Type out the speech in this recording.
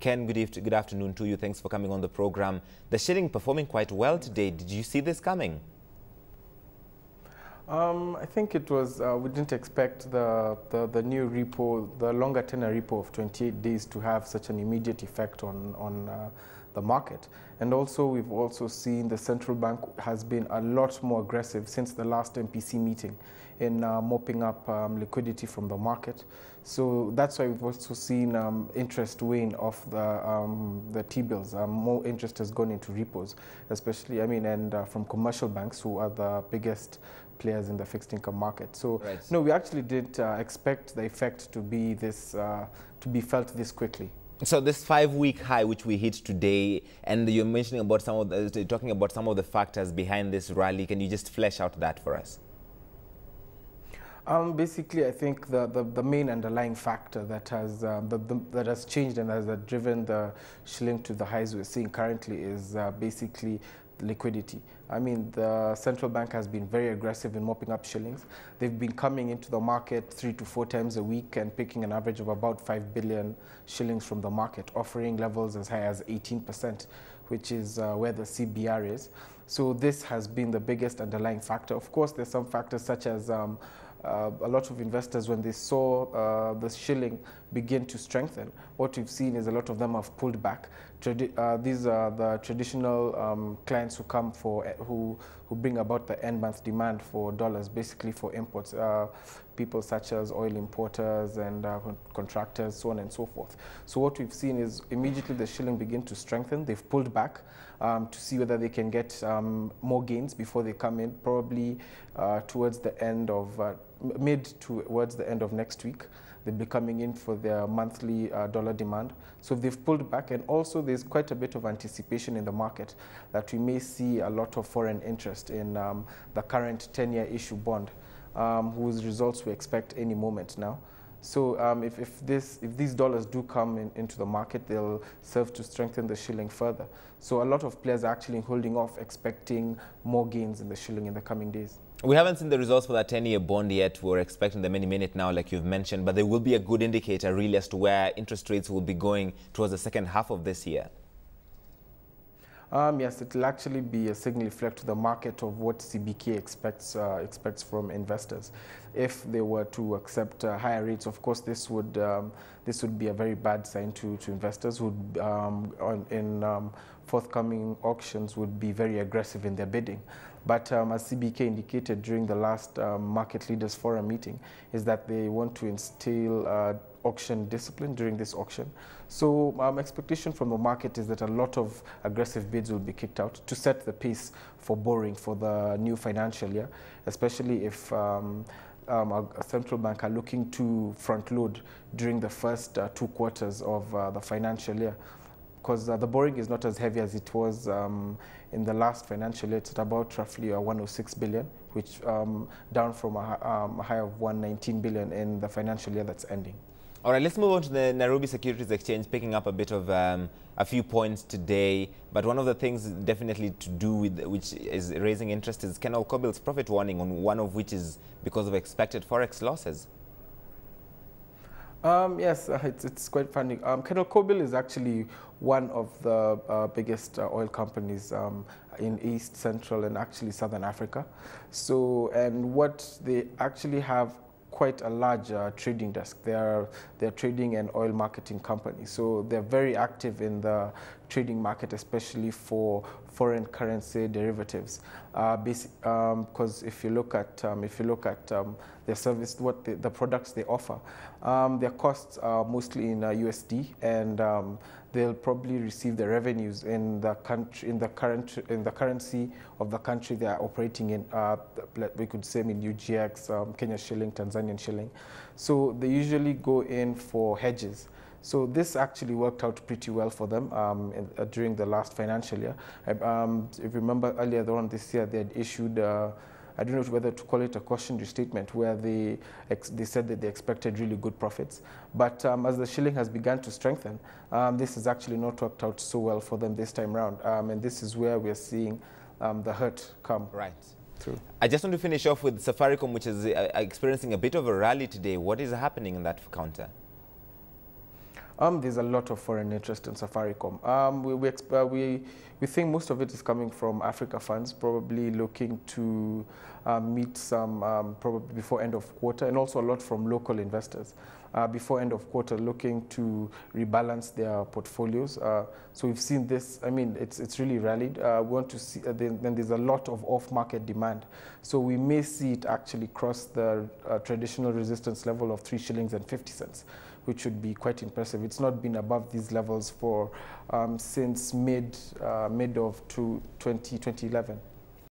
Ken, good afternoon to you. Thanks for coming on the program. The shilling performing quite well today. Did you see this coming? I think it was, we didn't expect the new repo, the longer tenor repo of 28 days to have such an immediate effect on the market. And also, we've also seen the central bank has been a lot more aggressive since the last MPC meeting in mopping up liquidity from the market. So that's why we've also seen interest wane off the T-bills. More interest has gone into repos, especially, and from commercial banks, who are the biggest players in the fixed income market. So right. No, we actually didn't expect the effect to be this, to be felt this quickly. So this 5-week high which we hit today, and you're mentioning about talking about some of the factors behind this rally. Can you just flesh out that for us? Basically, I think the main underlying factor that has changed and has driven the shilling to the highs we're seeing currently is basically liquidity. The central bank has been very aggressive in mopping up shillings. They've been coming into the market 3 to 4 times a week and picking an average of about 5 billion shillings from the market, offering levels as high as 18%, which is where the CBR is. So this has been the biggest underlying factor. Of course, there's some factors such as a lot of investors, when they saw the shilling begin to strengthen, what we've seen is a lot of them have pulled back. These are the traditional clients who come who bring about the end month demand for dollars, basically for imports. People such as oil importers and contractors, so on and so forth. So what we've seen is immediately the shilling begin to strengthen. They've pulled back to see whether they can get more gains before they come in, probably towards the end of towards the end of next week. They'll be coming in for their monthly dollar demand. So they've pulled back, and also there's quite a bit of anticipation in the market that we may see a lot of foreign interest in the current 10-year issue bond, whose results we expect any moment now. So if these dollars do come into the market, they'll serve to strengthen the shilling further. So a lot of players are actually holding off, expecting more gains in the shilling in the coming days. We haven't seen the results for that 10-year bond yet. We're expecting them any minute now, like you've mentioned, but they will be a good indicator really as to where interest rates will be going towards the second half of this year. Yes, it will actually be a signal reflect to the market of what CBK expects from investors. If they were to accept higher rates, of course, this would be a very bad sign to investors who in forthcoming auctions would be very aggressive in their bidding. But as CBK indicated during the last Market Leaders Forum meeting, is that they want to instill auction discipline during this auction. So expectation from the market is that a lot of aggressive bids will be kicked out to set the pace for borrowing for the new financial year, especially if a central bank are looking to front load during the first 2 quarters of the financial year. Because the borrowing is not as heavy as it was in the last financial year. It's at about roughly 106 billion, which down from a high of 119 billion in the financial year that's ending. All right, let's move on to the Nairobi Securities Exchange, picking up a bit of a few points today. But one of the things definitely to do with which is raising interest is Ken Minjire's profit warning, on one of which is because of expected forex losses. Yes, it's quite funny. Ken Minjire is actually one of the biggest oil companies in East, Central, and actually Southern Africa. So, and what they actually have quite a large trading desk. They're trading and oil marketing company. So they're very active in the trading market, especially for foreign currency derivatives. Because if you look at their service, the products they offer, their costs are mostly in USD, and they'll probably receive the revenues in the country, in the currency of the country they are operating in. We could say in UGX, Kenya shilling, Tanzanian shilling. So they usually go in for hedges. So this actually worked out pretty well for them during the last financial year. If you remember earlier on this year, they had issued, I don't know whether to call it a cautionary statement, where they said that they expected really good profits. But as the shilling has begun to strengthen, this has actually not worked out so well for them this time around. And this is where we're seeing the hurt come. Right. Through. I just want to finish off with Safaricom, which is experiencing a bit of a rally today. What is happening in that counter? There's a lot of foreign interest in Safaricom. We think most of it is coming from Africa funds, probably looking to meet some probably before end of quarter, and also a lot from local investors before end of quarter, looking to rebalance their portfolios. So we've seen this. I mean, it's really rallied. We want to see. Then there's a lot of off-market demand, so we may see it actually cross the traditional resistance level of 3 shillings and 50 cents, which would be quite impressive. It's not been above these levels for since mid of 2011.